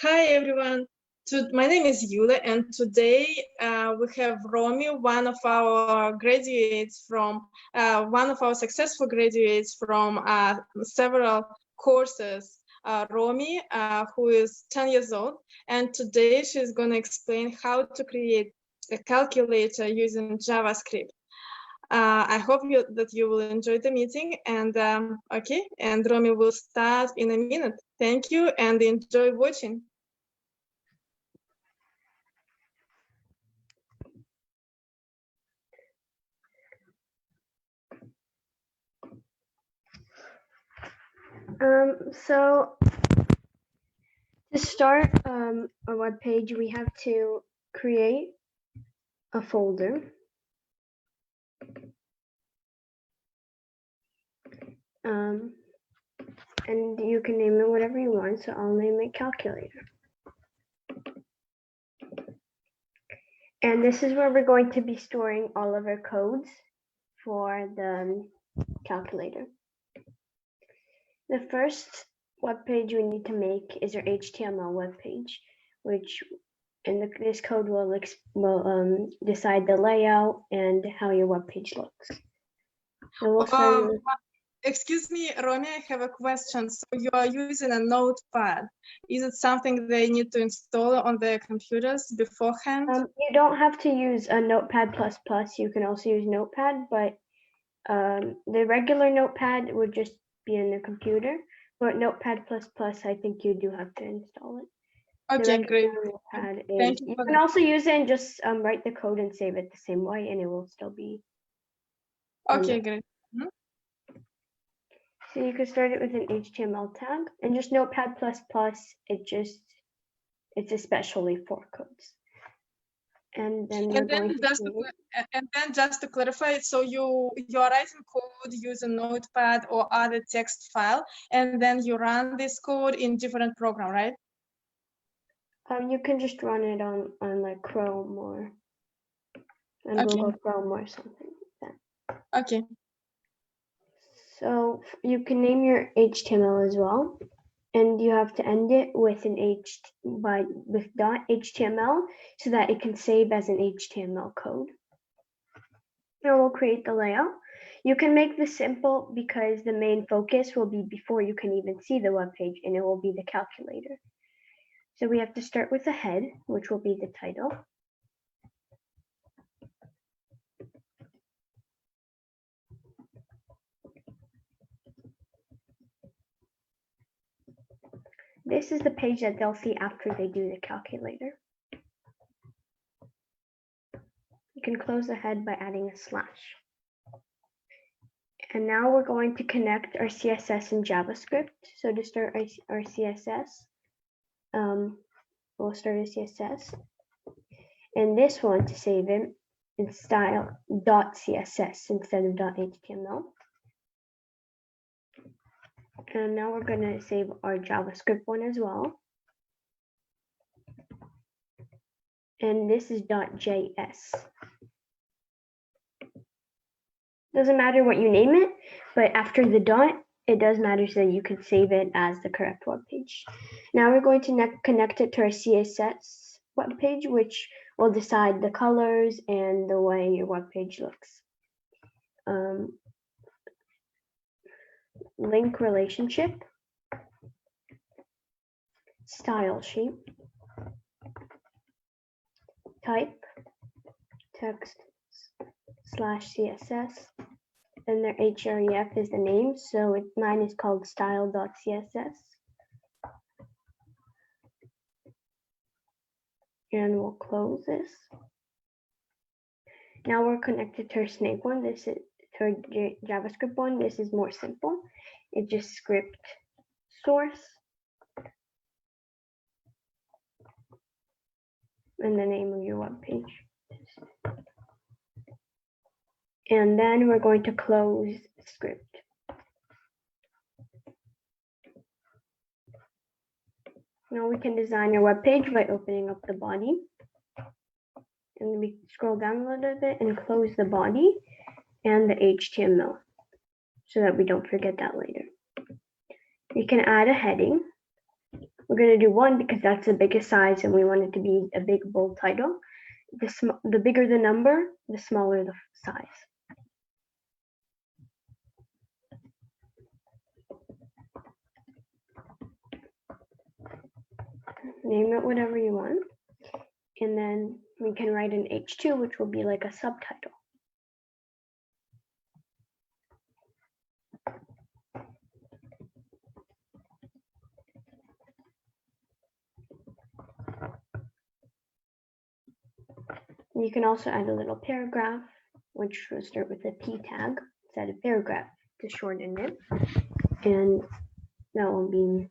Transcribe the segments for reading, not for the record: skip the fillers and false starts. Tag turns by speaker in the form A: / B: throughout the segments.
A: Hi everyone. My name is Yulia, and today we have Romy, one of our graduates from one of our successful graduates from several courses. Romy, who is 10 years old, and today she's going to explain how to create a calculator using JavaScript. I hope that you will enjoy the meeting, and okay, and Romy will start in a minute. Thank you, and enjoy watching.
B: So to start a web page, we have to create a folder. And you can name it whatever you want, so I'll name it calculator. And this is where we're going to be storing all of our codes for the calculator. The first web page we need to make is our HTML web page, which this code will decide the layout and how your web page looks. So we'll start with,
A: excuse me, Romy, I have a question. So you are using a notepad. Is it something they need to install on their computers beforehand?
B: You don't have to use a Notepad++. You can also use Notepad, but the regular Notepad would just be in the computer. But Notepad++, I think you do have to install it.
A: Okay, great.
B: Notepad is, you can also use it and just write the code and save it the same way, and it will still be.
A: Okay, great.
B: So you can start it with an HTML tag, and just Notepad++, it's especially for codes. And then
A: just to clarify, so you're writing code using Notepad or other text file, and then you run this code in different program, right?
B: You can just run it on like Chrome or Google Chrome or something like that.
A: Okay.
B: So you can name your HTML as well, and you have to end it with with .html so that it can save as an HTML code. Now we'll create the layout. You can make this simple because the main focus will be before you can even see the web page, and it will be the calculator. So we have to start with the head, which will be the title. This is the page that they'll see after they do the calculator. You can close the head by adding a slash. And now we're going to connect our CSS and JavaScript. So to start our CSS, we'll start a CSS. And this one, to save it, in style .css instead of .html. And now we're going to save our JavaScript one as well. And this is .js. Doesn't matter what you name it, but after the dot, it does matter so you can save it as the correct web page. Now we're going to connect it to our CSS web page, which will decide the colors and the way your web page looks. Link relationship, style sheet, type, text /CSS, then their href is the name, so mine is called style.css. And we'll close this. Now we're connected to our snake one. This is to our JavaScript one. This is more simple. It's just script source and the name of your web page. And then we're going to close script. Now we can design your web page by opening up the body. And we scroll down a little bit and close the body and the HTML so that we don't forget that later. We can add a heading. We're going to do 1 because that's the biggest size and we want it to be a big, bold title. The bigger the number, the smaller the size. Name it whatever you want. And then we can write an H2, which will be like a subtitle. You can also add a little paragraph, which will start with a P tag instead of paragraph to shorten it. And that will be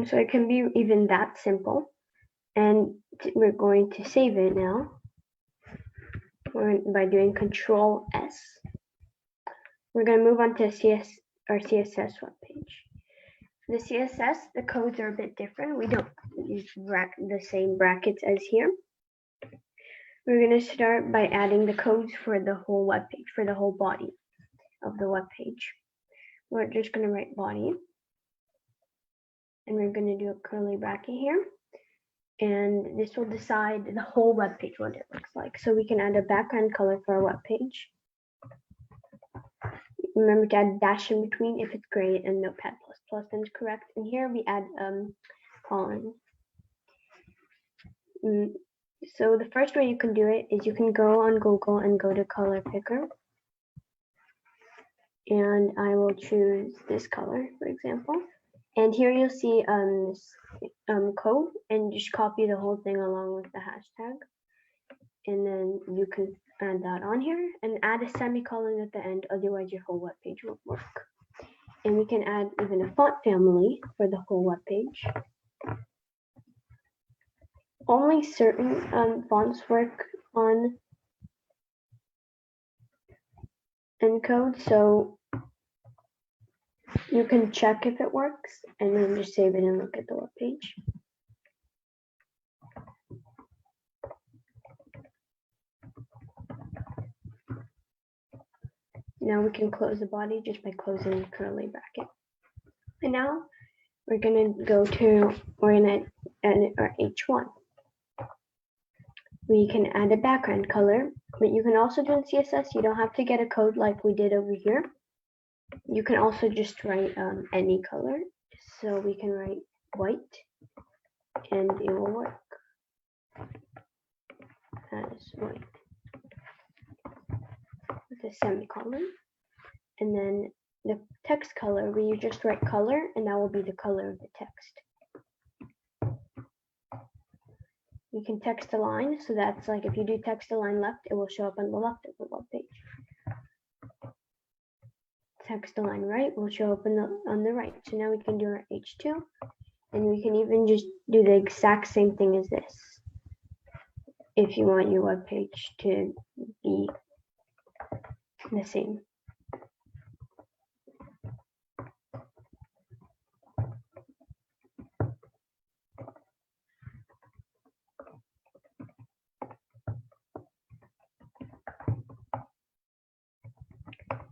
B: so it can be even that simple. And we're going to save it now by doing Control S. We're going to move on to our CSS webpage. The CSS, the codes are a bit different. We don't use the same brackets as here. We're going to start by adding the codes for the whole webpage, for the whole body of the webpage. We're just going to write body. And we're going to do a curly bracket here. And this will decide the whole web page what it looks like. So we can add a background color for our web page. Remember to add dash in between if it's gray and Notepad++ then is correct. And here we add column. So the first way you can do it is you can go on Google and go to color picker. And I will choose this color, for example. And here you'll see this code, and just copy the whole thing along with the hashtag. And then you can add that on here and add a semicolon at the end, otherwise your whole web page won't work. And we can add even a font family for the whole web page. Only certain fonts work on Encode, so you can check if it works and then just save it and look at the web page. Now we can close the body just by closing the curly bracket. And now we're going to edit our H1. We can add a background color, but you can also do in CSS. You don't have to get a code like we did over here. You can also just write any color. So we can write white and it will work as white with a semicolon. And then the text color, where you just write color and that will be the color of the text. You can text align, so that's like if you do text align left, it will show up on the left of the web page. Text align right will show up on the right. So now we can do our H2, and we can even just do the exact same thing as this if you want your web page to be the same.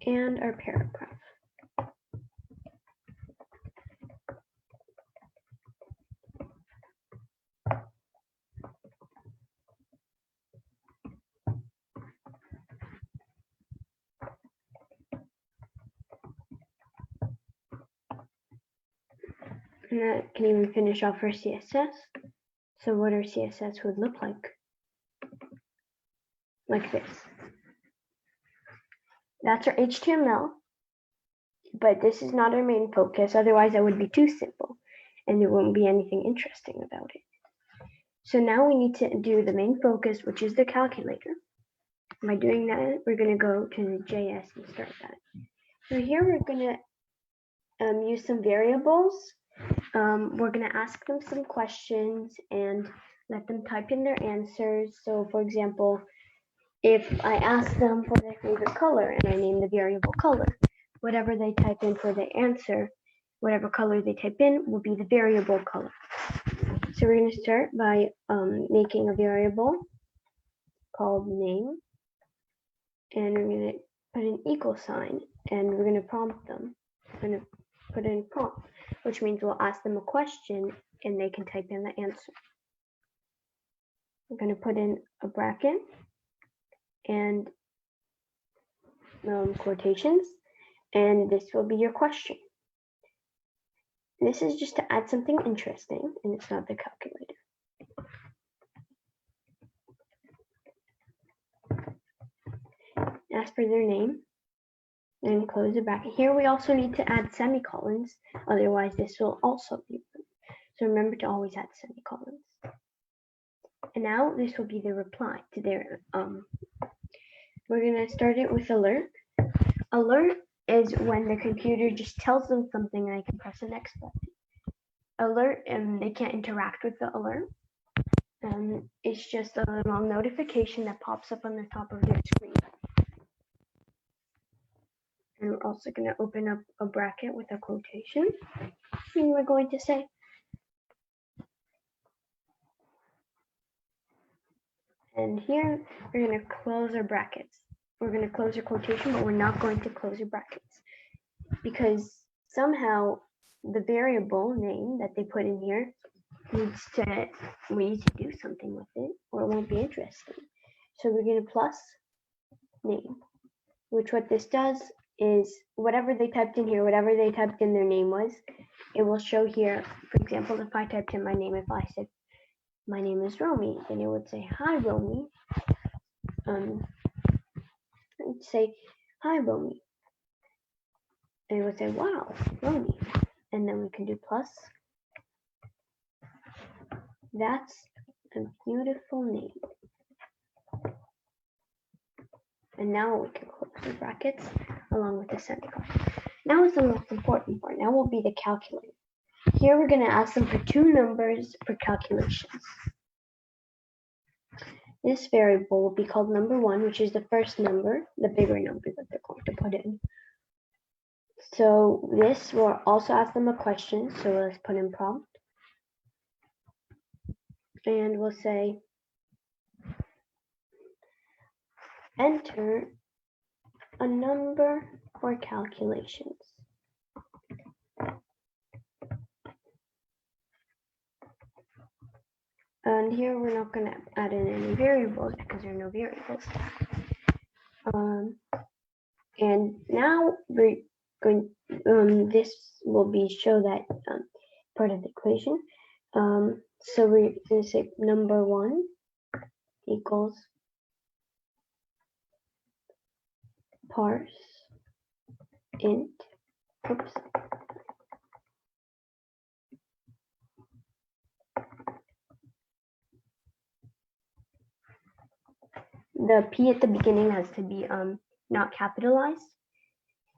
B: And our paragraph. And that can even finish off our CSS. So what our CSS would look like this. That's our HTML, but this is not our main focus. Otherwise, that would be too simple and there wouldn't be anything interesting about it. So now we need to do the main focus, which is the calculator. By doing that, we're going to go to the JS and start that. So here we're going to use some variables. We're going to ask them some questions and let them type in their answers. So for example, if I ask them for their favorite color and I name the variable color, whatever they type in for the answer, whatever color they type in will be the variable color. So we're going to start by making a variable called name, and we're going to put an equal sign, and we're going to prompt them. We're going to put in prompt, which means we'll ask them a question and they can type in the answer. We're going to put in a bracket and quotations, and this will be your question. This is just to add something interesting, and it's not the calculator. Ask for their name and close the bracket. Here we also need to add semicolons, otherwise this will also be rude. So remember to always add semicolons. And now this will be the reply to their we're going to start it with alert. Alert is when the computer just tells them something and they can press the next button. Alert, and they can't interact with the alert. It's just a little notification that pops up on the top of your screen. And we're also going to open up a bracket with a quotation. And we're going to say, and here we're going to close our brackets. We're going to close our quotation, but we're not going to close our brackets because somehow the variable name that they put in here we need to do something with it or it won't be interesting. So we're going to plus name, which what this does is whatever they typed in here, whatever they typed in their name was, it will show here. For example, if I typed in my name, if I said my name is Romy, then it would say hi Romy. It'd say hi Romy, and it would say wow Romy, and then we can do plus. That's a beautiful name. And now we can close the brackets along with the semicolon. Now is the most important part. Now will be the calculator. Here we're going to ask them for two numbers for calculations. This variable will be called number one, which is the first number, the bigger number that they're going to put in. So this will also ask them a question. So let's put in prompt. And we'll say, enter a number for calculations. And here we're not going to add in any variables because there are no variables. And now we're going. This will be show that part of the equation. So we're going to say number one equals parse int. Oops. The P at the beginning has to be not capitalized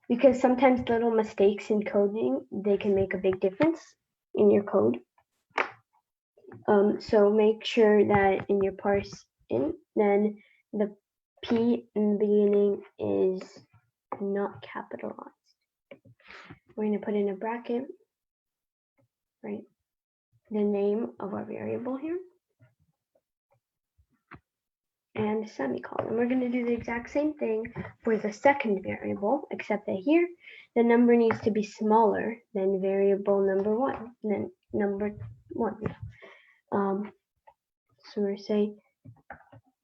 B: because sometimes little mistakes in coding, they can make a big difference in your code. So make sure that in your parse int, then the P in the beginning is not capitalized. We're going to put in a bracket, right? The name of our variable here. And a semicolon. We're going to do the exact same thing for the second variable, except that here the number needs to be smaller than variable number one. So we're saying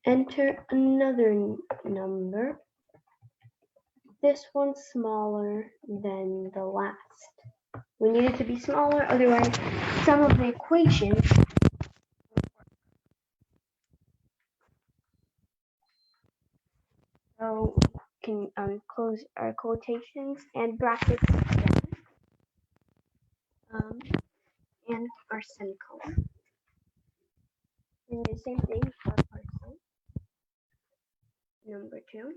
B: enter another number. This one's smaller than the last. We need it to be smaller, otherwise some of the equations so we can close our quotations and brackets again, and our semicolon. And the same thing for parse number two.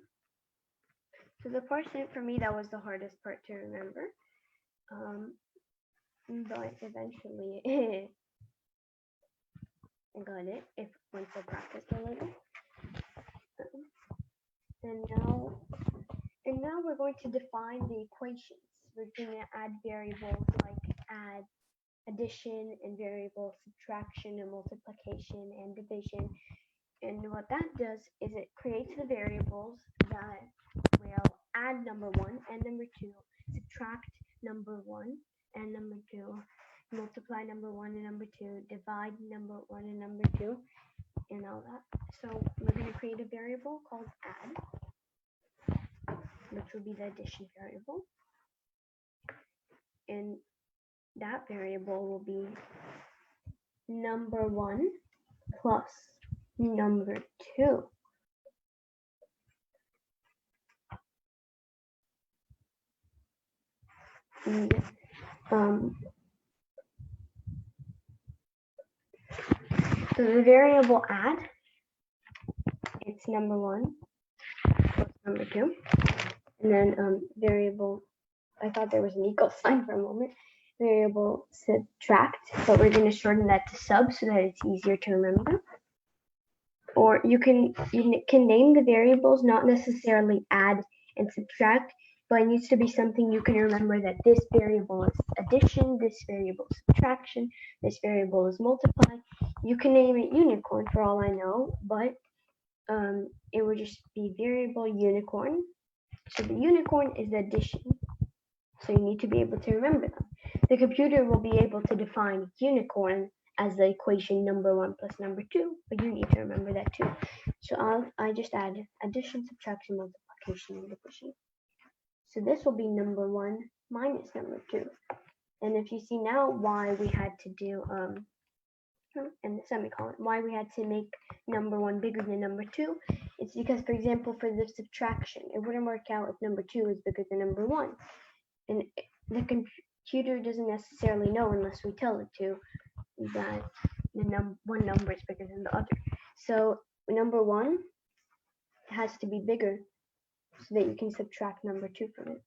B: So the parse for me, that was the hardest part to remember, but eventually I got it. If once I practiced a little. And now we're going to define the equations. We're going to add variables like add addition and variable subtraction and multiplication and division. And what that does is it creates the variables that will add number 1 and number 2, subtract number 1 and number 2, multiply number 1 and number 2, divide number 1 and number 2, and all that. So we're going to create a variable called add, which will be the addition variable. And that variable will be number 1 plus number 2. And, so the variable add, it's number 1 plus number 2. And then variable, I thought there was an equal sign for a moment. Variable subtract, but we're going to shorten that to sub so that it's easier to remember. Or you can name the variables, not necessarily add and subtract, but it needs to be something you can remember, that this variable is addition, this variable is subtraction, this variable is multiply. You can name it unicorn for all I know, but it would just be variable unicorn. So the unicorn is the addition. So you need to be able to remember them. The computer will be able to define unicorn as the equation number 1 plus number 2, but you need to remember that too. So I just add addition, subtraction, multiplication, and division. So this will be number 1 minus number 2. And if you see now why we had to do and the semicolon, why we had to make number 1 bigger than number 2, it's because, for example, for the subtraction, it wouldn't work out if number 2 is bigger than number 1. And the computer doesn't necessarily know unless we tell it to, that one number is bigger than the other. So number 1 has to be bigger so that you can subtract number 2 from it.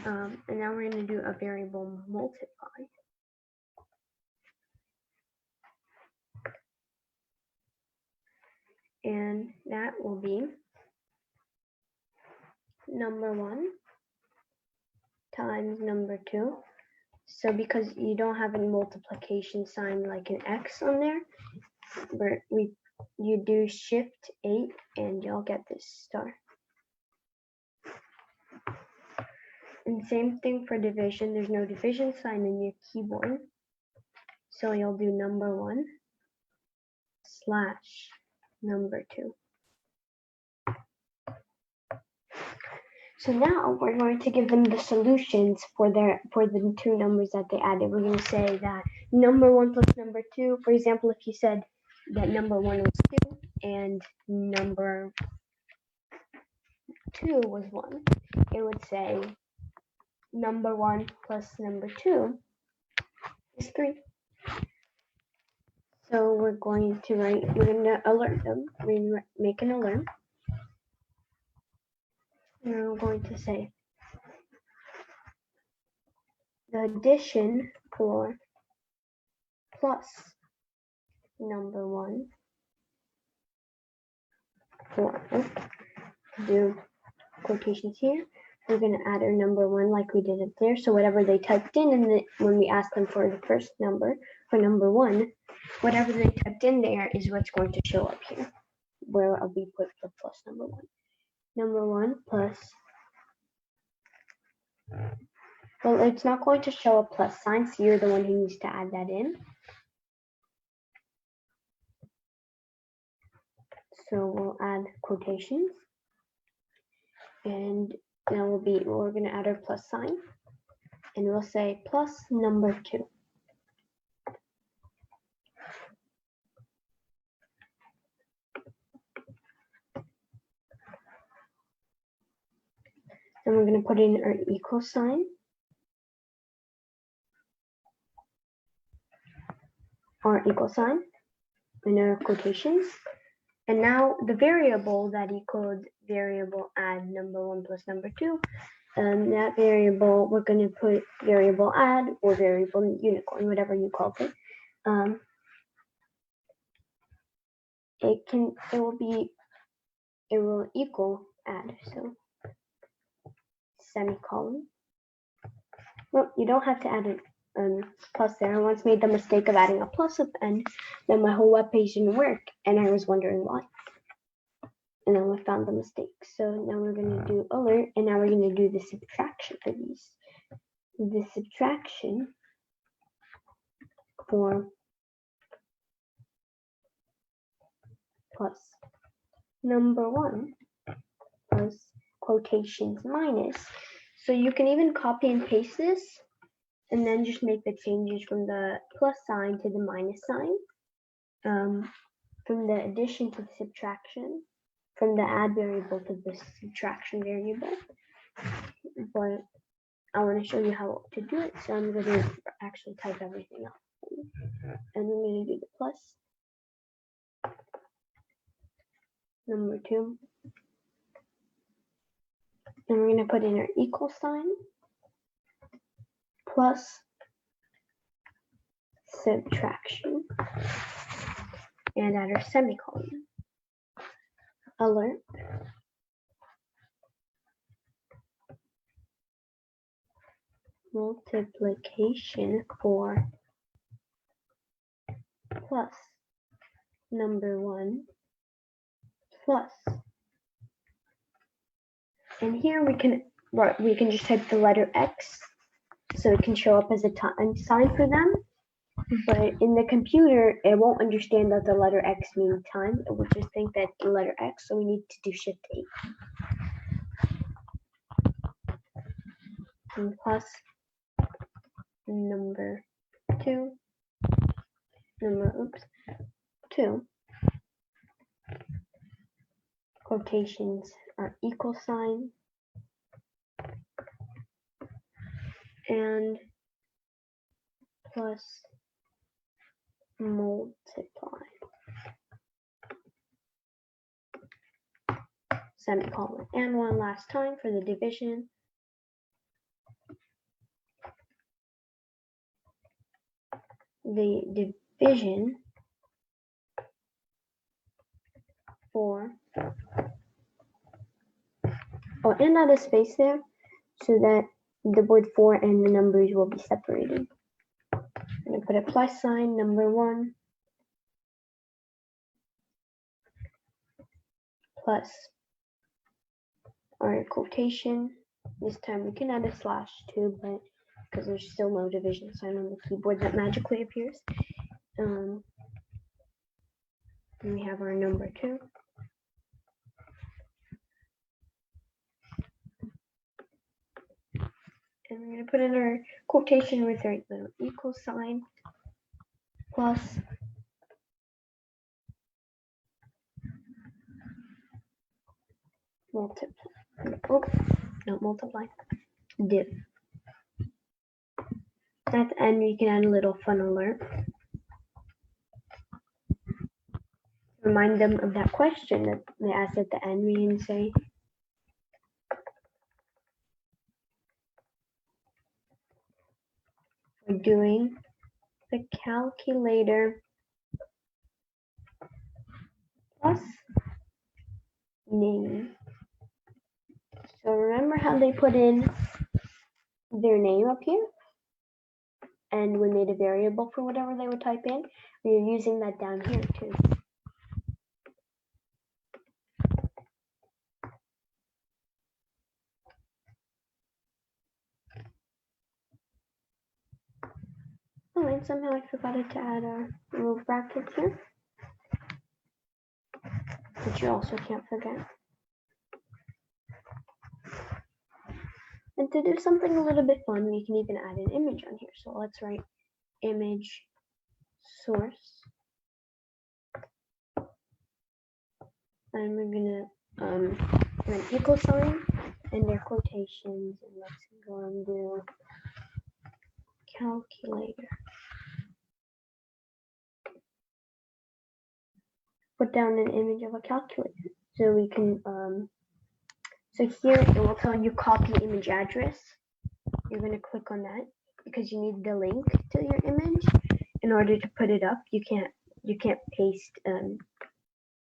B: And now we're going to do a variable multiply. And that will be number 1 times number 2. So because you don't have any multiplication sign like an X on there, but you do shift 8 and you'll get this star. And same thing for division. There's no division sign in your keyboard. So you'll do number 1 slash number 2. So now we're going to give them the solutions for the two numbers that they added. We're going to say that number 1 plus number 2, for example, if you said that number 1 was 2 and number 2 was 1, it would say number 1 plus number 2 is 3. So we're going to alert them. We make an alert. And we're going to say the addition for plus number 1 for do quotations here. We're going to add our number 1 like we did up there. So whatever they typed in, and when we ask them for the first number, for number 1, whatever they typed in there is what's going to show up here, where we put the plus number 1. Number 1 plus, well, it's not going to show a plus sign, so you're the one who needs to add that in. So we'll add quotations, and now we're going to add our plus sign, and we'll say plus number 2. Then we're going to put in our equal sign, in our quotations. And now the variable that equaled variable add number 1 plus number 2, that variable, we're going to put variable add or variable unicorn, whatever you call it. It will equal add, so semicolon. Well, you don't have to add plus there. I once made the mistake of adding a plus at the end, then my whole web page didn't work, and I was wondering why. And then we found the mistake. So now we're going to do alert, and now we're going to do the subtraction for these. The subtraction for plus number 1 plus quotations minus. So you can even copy and paste this and then just make the changes from the plus sign to the minus sign, from the addition to the subtraction, from the add variable to the subtraction variable. But I want to show you how to do it, so I'm going to actually type everything out. And we're going to do the plus, number 2, and we're going to put in our equal sign, plus subtraction, and add our semicolon. Alert. Multiplication for plus number 1 plus. And here we can just type the letter X, so it can show up as a time sign for them. But in the computer, it won't understand that the letter X means time. It will just think that the letter X, so we need to do Shift 8. And plus number 2, two. Quotations are equal sign. And plus multiply, semicolon. And one last time for the division. The division for, and add a space there so that the word for and the numbers will be separated. I'm going to put a plus sign, number 1, plus our quotation. This time we can add a slash too, but because there's still no division sign on the keyboard that magically appears. And we have our number 2. And we're going to put in our quotation with our little equal sign, plus multiply. Oh, not multiply. Div. At the end, we can add a little fun alert. Remind them of that question that they asked at the end. We can say, we're doing the calculator plus name. So remember how they put in their name up here? And we made a variable for whatever they would type in. We are using that down here too. Oh, and somehow I forgot to add our little brackets here, which you also can't forget. And to do something a little bit fun, we can even add an image on here. So let's write image source. And we're gonna an equal sign and their quotations, and let's go and do calculator. Put down an image of a calculator. So we can so here it will tell you copy image address. You're going to click on that because you need the link to your image in order to put it up. You can't paste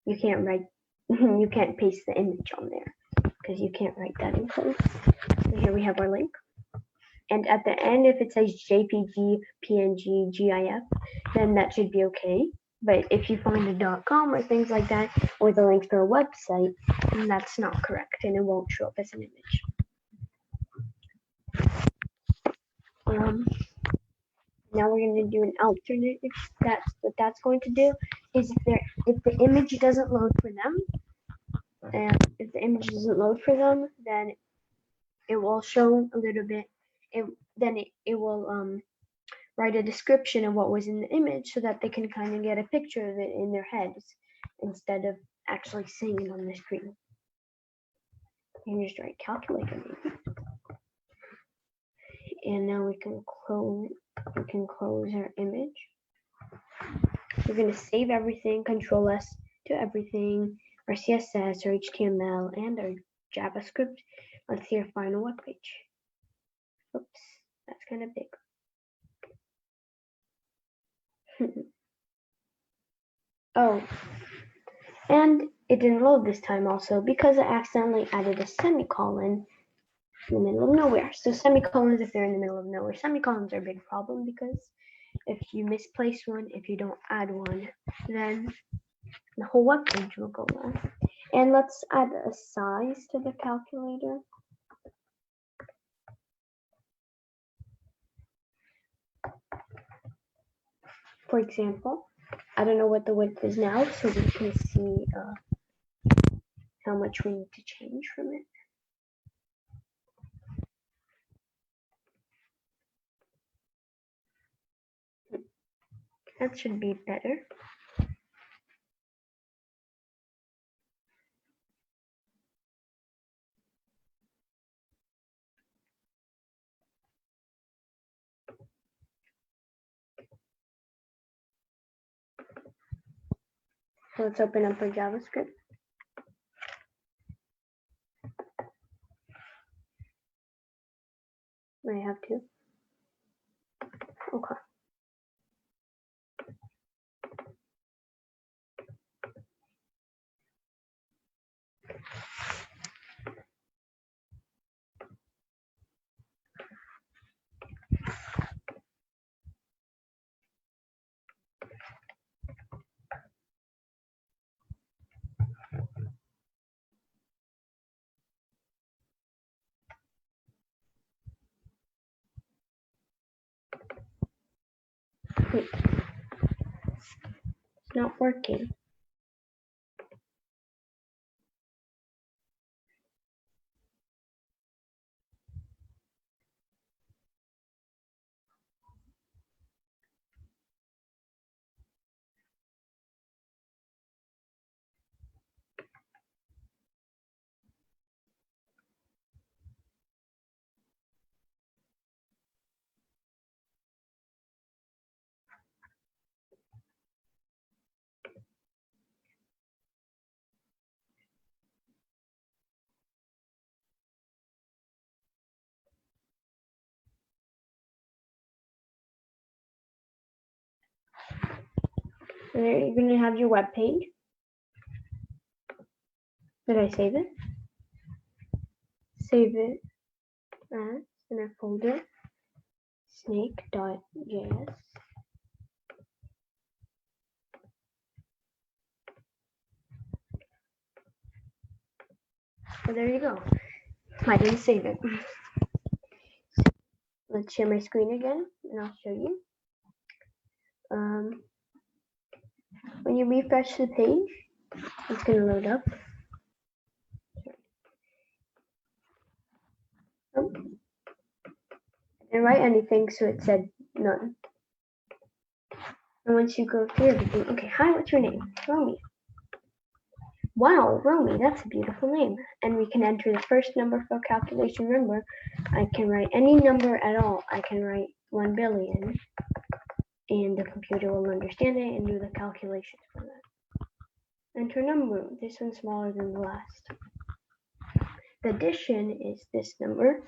B: you can't write you can't paste the image on there because you can't write that in code. So here we have our link. And at the end, if it says JPG, PNG, GIF, then that should be okay. But if you find a .com or things like that, or the link to a website, then that's not correct, and it won't show up as an image. Now we're going to do an alternate. That's what that's going to do is if the image doesn't load for them, and if the image doesn't load for them, then it will show a little bit. It will write a description of what was in the image so that they can kind of get a picture of it in their heads instead of actually seeing it on the screen. You can just write calculator maybe. And now we can close our image. We're going to save everything, Control S to everything, our CSS, our HTML, and our JavaScript. Let's see our final web page. Oops, that's kind of big. Oh, and it didn't load this time also because I accidentally added a semicolon in the middle of nowhere. So semicolons, if they're in the middle of nowhere, semicolons are a big problem because if you misplace one, if you don't add one, then the whole web page will go wrong. And let's add a size to the calculator. For example, I don't know what the width is now, so we can see how much we need to change from it. That should be better. So let's open up our JavaScript. I have to. Okay. Wait. It's not working. And there you're going to have your web page. Did I save it? Save it as in our folder snake.js. So there you go. I didn't save it. Let's share my screen again and I'll show you. When you refresh the page, it's going to load up. Oh. I didn't write anything, so it said none. And once you go through everything, okay, hi, what's your name? Romy. Wow, Romy, that's a beautiful name. And we can enter the first number for calculation. Remember, I can write any number at all. I can write 1 billion, and the computer will understand it and do the calculations for that. Enter number. This one's smaller than the last. The addition is this number.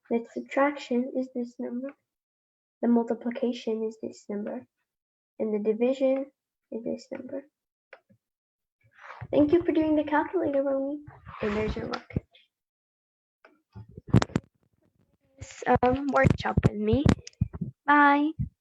B: The subtraction is this number. The multiplication is this number. And the division is this number. Thank you for doing the calculator, Romy. And there's your web page. this workshop with me. Bye.